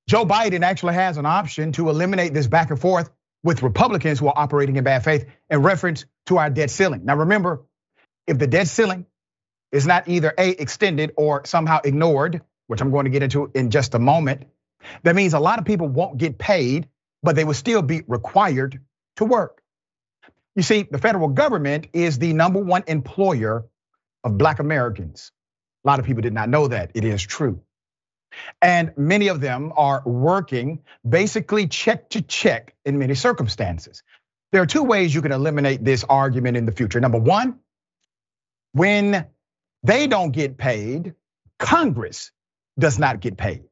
Joe Biden actually has an option to eliminate this back and forth with Republicans who are operating in bad faith in reference to our debt ceiling. Now remember, if the debt ceiling is not either A, extended or somehow ignored, which I'm going to get into in just a moment, that means a lot of people won't get paid, but they will still be required to work. You see, the federal government is the #1 employer of Black Americans. A lot of people did not know that. It is true. And many of them are working basically check to check in many circumstances. There are two ways you can eliminate this argument in the future. Number one, when they don't get paid, Congress does not get paid.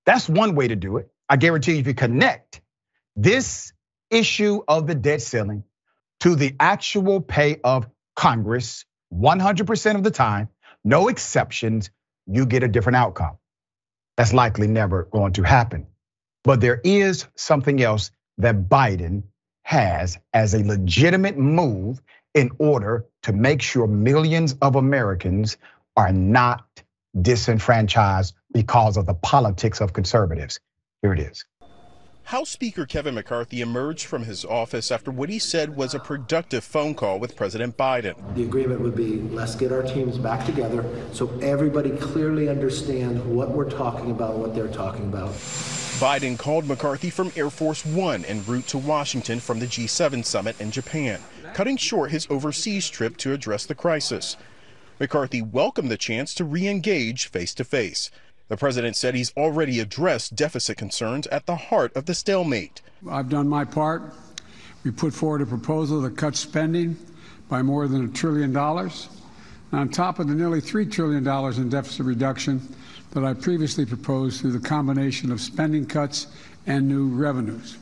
That's one way to do it. I guarantee you, if you connect this issue of the debt ceiling to the actual pay of Congress 100% of the time, no exceptions, you get a different outcome. That's likely never going to happen. But there is something else that Biden has as a legitimate move in order to make sure millions of Americans are not disenfranchised because of the politics of conservatives. Here it is. House Speaker Kevin McCarthy emerged from his office after what he said was a productive phone call with President Biden. The agreement would be, let's get our teams back together so everybody clearly understands what we're talking about, what they're talking about. Biden called McCarthy from Air Force One en route to Washington from the G7 summit in Japan, cutting short his overseas trip to address the crisis. McCarthy welcomed the chance to re-engage face-to-face. The president said he's already addressed deficit concerns at the heart of the stalemate. I've done my part. We put forward a proposal that cuts spending by more than $1 trillion, on top of the nearly $3 trillion in deficit reduction that I previously proposed through the combination of spending cuts and new revenues.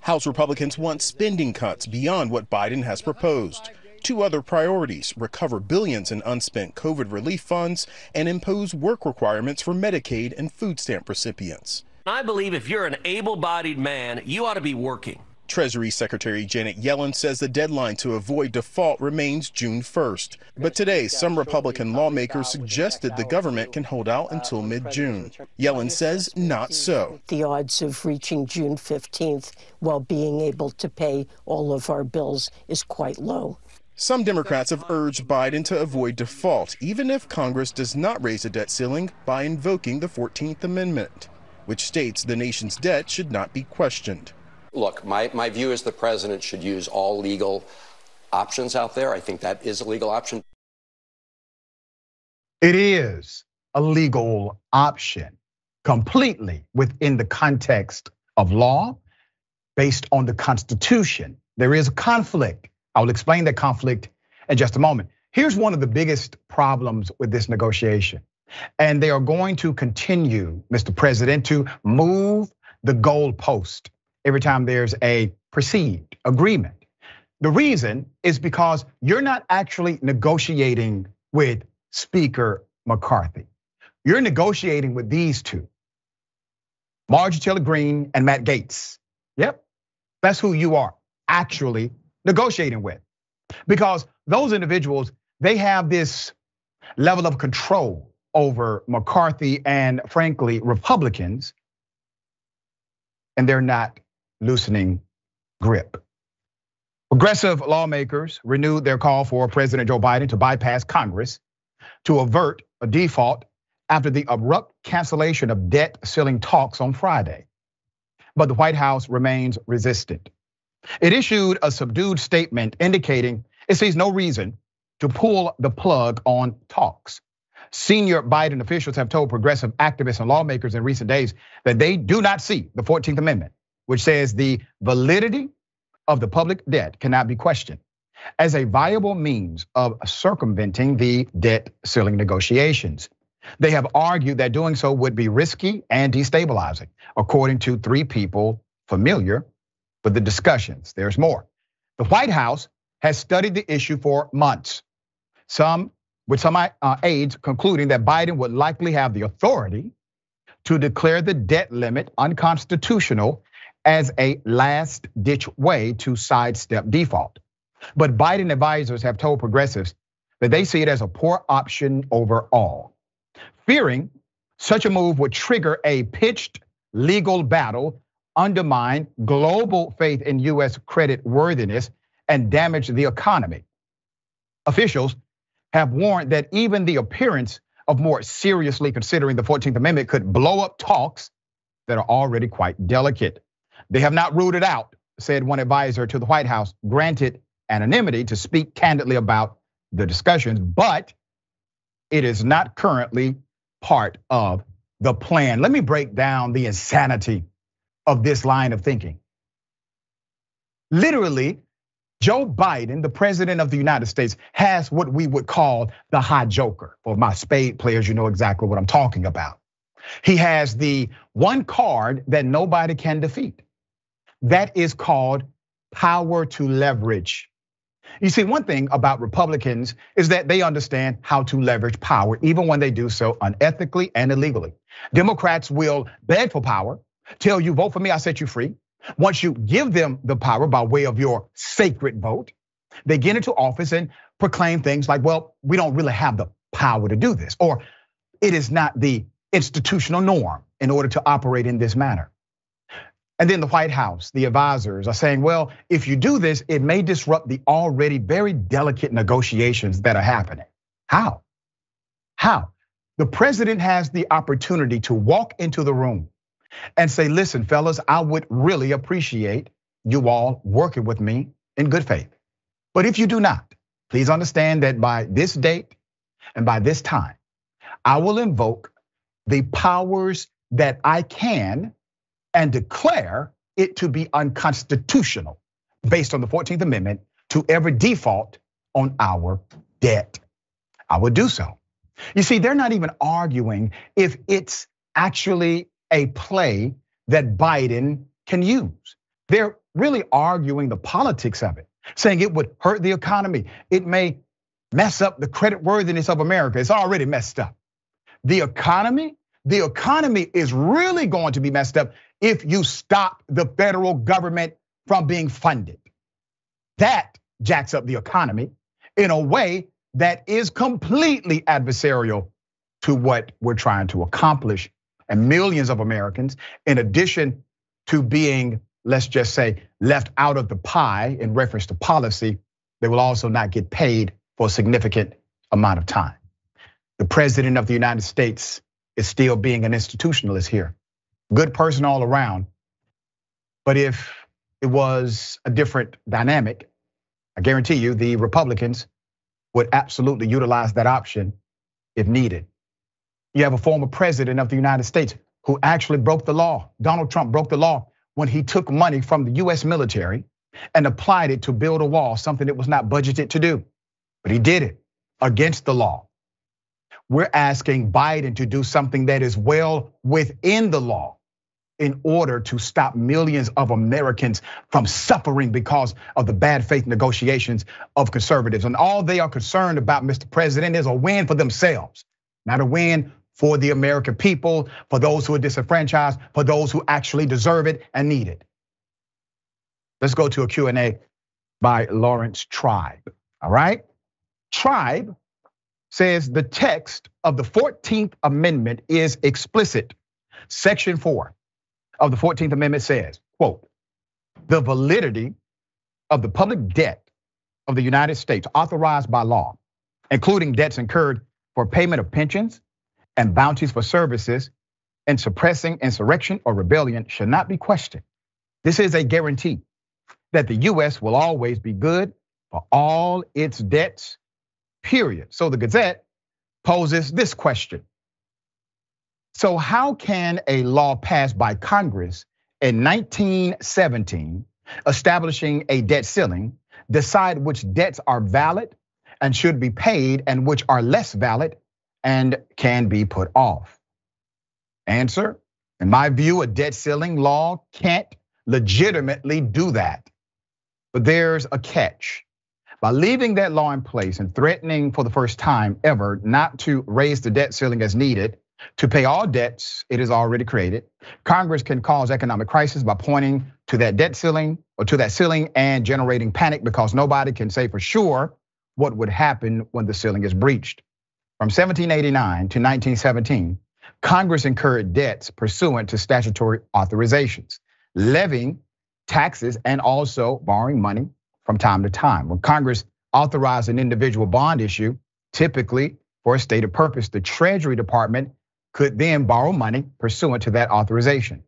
House Republicans want spending cuts beyond what Biden has proposed. Two other priorities: recover billions in unspent COVID relief funds and impose work requirements for Medicaid and food stamp recipients. I believe if you're an able-bodied man, you ought to be working. Treasury Secretary Janet Yellen says the deadline to avoid default remains June 1st. But today, some Republican lawmakers suggested the government can hold out until mid-June. Yellen says not so. The odds of reaching June 15th while being able to pay all of our bills is quite low. Some Democrats have urged Biden to avoid default, even if Congress does not raise the debt ceiling, by invoking the 14th Amendment, which states the nation's debt should not be questioned. Look, my view is the president should use all legal options out there. I think that is a legal option. It is a legal option, completely within the context of law, based on the Constitution. There is a conflict. I will explain that conflict in just a moment. Here's one of the biggest problems with this negotiation. And they are going to continue, Mr. President, to move the goalpost every time there's a perceived agreement. The reason is because you're not actually negotiating with Speaker McCarthy. You're negotiating with these two, Marjorie Taylor Greene and Matt Gaetz. Yep, that's who you are actually negotiating with, because those individuals, they have this level of control over McCarthy and frankly Republicans, and they're not loosening grip. Progressive lawmakers renewed their call for President Joe Biden to bypass Congress to avert a default after the abrupt cancellation of debt ceiling talks on Friday. But the White House remains resistant. It issued a subdued statement indicating it sees no reason to pull the plug on talks. Senior Biden officials have told progressive activists and lawmakers in recent days that they do not see the 14th Amendment, which says the validity of the public debt cannot be questioned, as a viable means of circumventing the debt ceiling negotiations. They have argued that doing so would be risky and destabilizing, according to three people familiar with the discussions. There's more. The White House has studied the issue for months. With some aides concluding that Biden would likely have the authority to declare the debt limit unconstitutional as a last-ditch way to sidestep default. But Biden advisors have told progressives that they see it as a poor option overall, fearing such a move would trigger a pitched legal battle undermine global faith in U.S. credit worthiness and damage the economy. Officials have warned that even the appearance of more seriously considering the 14th Amendment could blow up talks that are already quite delicate. They have not ruled it out, said one advisor to the White House, granted anonymity to speak candidly about the discussions, but it is not currently part of the plan. Let me break down the insanity of this line of thinking. Literally, Joe Biden, the president of the United States, has what we would call the high joker. For my spade players, you know exactly what I'm talking about. He has the one card that nobody can defeat. That is called power to leverage. You see, one thing about Republicans is that they understand how to leverage power, even when they do so unethically and illegally. Democrats will beg for power, tell you, vote for me, I'll set you free. Once you give them the power by way of your sacred vote, they get into office and proclaim things like, well, we don't really have the power to do this, or it is not the institutional norm in order to operate in this manner. And then the White House, the advisors are saying, well, if you do this, it may disrupt the already very delicate negotiations that are happening. How? The president has the opportunity to walk into the room and say, listen, fellas, I would really appreciate you all working with me in good faith. But if you do not, please understand that by this date and by this time, I will invoke the powers that I can and declare it to be unconstitutional based on the 14th Amendment to ever default on our debt. I would do so. You see, they're not even arguing if it's actually a play that Biden can use. They're really arguing the politics of it, saying it would hurt the economy. It may mess up the credit worthiness of America. It's already messed up. The economy is really going to be messed up if you stop the federal government from being funded. That jacks up the economy in a way that is completely adversarial to what we're trying to accomplish. And millions of Americans, in addition to being, let's just say, left out of the pie in reference to policy, they will also not get paid for a significant amount of time. The president of the United States is still being an institutionalist here. Good person all around. But if it was a different dynamic, I guarantee you the Republicans would absolutely utilize that option if needed. You have a former president of the United States who actually broke the law. Donald Trump broke the law when he took money from the US military and applied it to build a wall, something that was not budgeted to do. But he did it against the law. We're asking Biden to do something that is well within the law in order to stop millions of Americans from suffering because of the bad faith negotiations of conservatives. And all they are concerned about, Mr. President, is a win for themselves, not a win for the American people, for those who are disenfranchised, for those who actually deserve it and need it. Let's go to a Q&A by Lawrence Tribe, all right? Tribe says the text of the 14th Amendment is explicit. Section 4 of the 14th Amendment says, quote, the validity of the public debt of the United States authorized by law, including debts incurred for payment of pensions and bounties for services in suppressing insurrection or rebellion, should not be questioned. This is a guarantee that the US will always be good for all its debts, period. So the Gazette poses this question. So how can a law passed by Congress in 1917 establishing a debt ceiling decide which debts are valid and should be paid and which are less valid and can be put off? Answer, in my view, a debt ceiling law can't legitimately do that. But there's a catch. By leaving that law in place and threatening for the first time ever not to raise the debt ceiling as needed to pay all debts it has already created, Congress can cause economic crisis by pointing to that debt ceiling or to that ceiling and generating panic because nobody can say for sure what would happen when the ceiling is breached. From 1789 to 1917, Congress incurred debts pursuant to statutory authorizations, levying taxes and also borrowing money from time to time. When Congress authorized an individual bond issue, typically for a stated purpose, the Treasury Department could then borrow money pursuant to that authorization.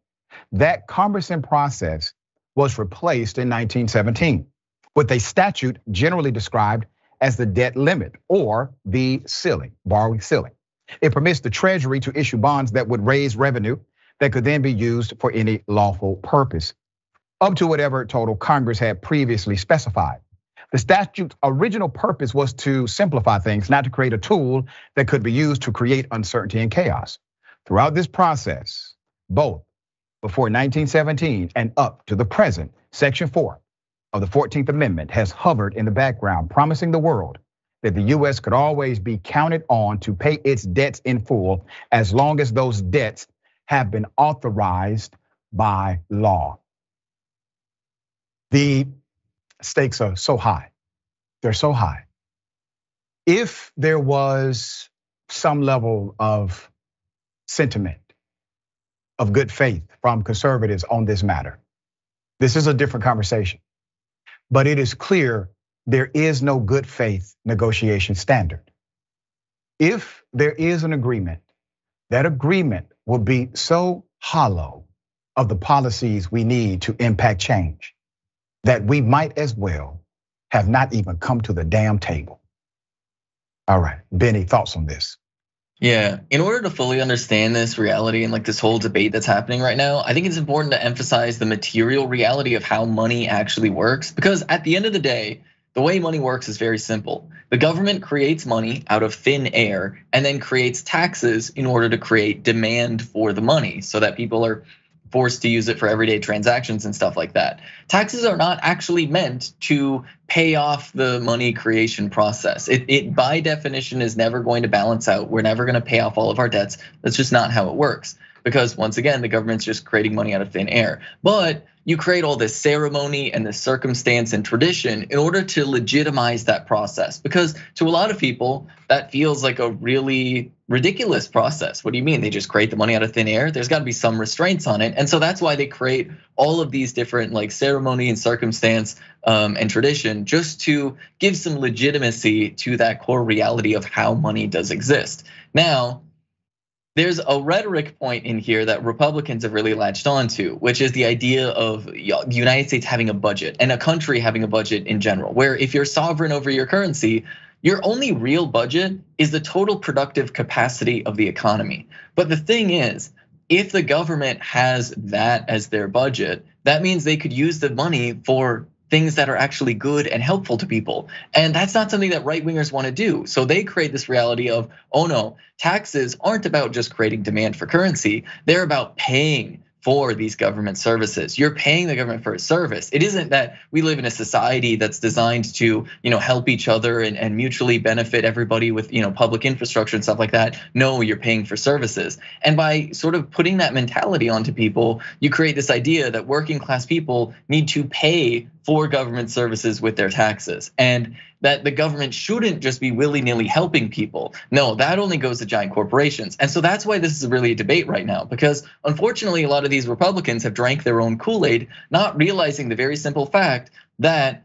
That cumbersome process was replaced in 1917 with a statute generally described as the debt limit or the ceiling, borrowing ceiling. It permits the Treasury to issue bonds that would raise revenue that could then be used for any lawful purpose, up to whatever total Congress had previously specified. The statute's original purpose was to simplify things, not to create a tool that could be used to create uncertainty and chaos. Throughout this process, both before 1917 and up to the present, Section 4 of the 14th Amendment has hovered in the background, promising the world that the US could always be counted on to pay its debts in full as long as those debts have been authorized by law. The stakes are so high. They're so high. If there was some level of sentiment, of good faith from conservatives on this matter, this is a different conversation. But it is clear there is no good faith negotiation standard. If there is an agreement, that agreement will be so hollow of the policies we need to impact change that we might as well have not even come to the damn table. All right, Bennie, thoughts on this? Yeah, in order to fully understand this reality and like this whole debate that's happening right now, I think it's important to emphasize the material reality of how money actually works. Because at the end of the day, the way money works is very simple. The government creates money out of thin air and then creates taxes in order to create demand for the money so that people are forced to use it for everyday transactions and stuff like that. Taxes are not actually meant to pay off the money creation process. It by definition is never going to balance out. We're never going to pay off all of our debts. That's just not how it works. Because once again, the government's just creating money out of thin air. But you create all this ceremony and this circumstance and tradition in order to legitimize that process. Because to a lot of people, that feels like a really ridiculous process. What do you mean? They just create the money out of thin air? There's got to be some restraints on it. And so that's why they create all of these different like ceremony and circumstance and tradition just to give some legitimacy to that core reality of how money does exist. Now, there's a rhetoric point in here that Republicans have really latched onto, which is the idea of the United States having a budget and a country having a budget in general, where if you're sovereign over your currency, your only real budget is the total productive capacity of the economy. But the thing is, if the government has that as their budget, that means they could use the money for things that are actually good and helpful to people. And that's not something that right wingers want to do. So they create this reality of, oh no, taxes aren't about just creating demand for currency. They're about paying for these government services. You're paying the government for a service. It isn't that we live in a society that's designed to, help each other and mutually benefit everybody with, public infrastructure and stuff like that. No, you're paying for services. And by sort of putting that mentality onto people, you create this idea that working class people need to pay for government services with their taxes, and that the government shouldn't just be willy-nilly helping people. No, that only goes to giant corporations. And so that's why this is really a debate right now, because unfortunately, a lot of these Republicans have drank their own Kool-Aid, not realizing the very simple fact that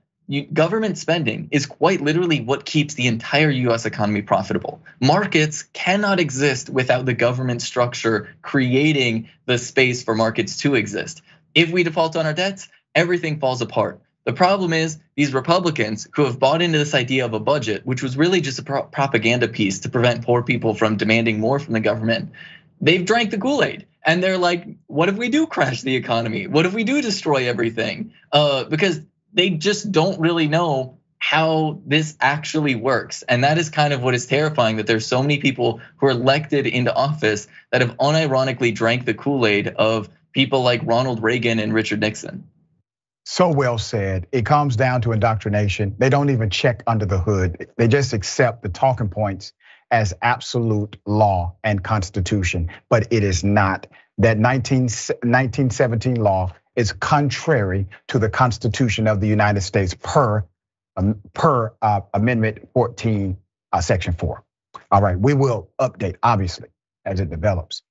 government spending is quite literally what keeps the entire US economy profitable. Markets cannot exist without the government structure creating the space for markets to exist. If we default on our debts, everything falls apart. The problem is these Republicans who have bought into this idea of a budget, which was really just a propaganda piece to prevent poor people from demanding more from the government, they've drank the Kool-Aid. And they're like, what if we do crash the economy? What if we do destroy everything? Because they just don't really know how this actually works. And that is kind of what is terrifying, that there's so many people who are elected into office that have unironically drank the Kool-Aid of people like Ronald Reagan and Richard Nixon. So well said. It comes down to indoctrination. They don't even check under the hood. They just accept the talking points as absolute law and constitution, but it is not. That 1917 law is contrary to the Constitution of the United States per Amendment 14, Section 4. All right, we will update, obviously, as it develops.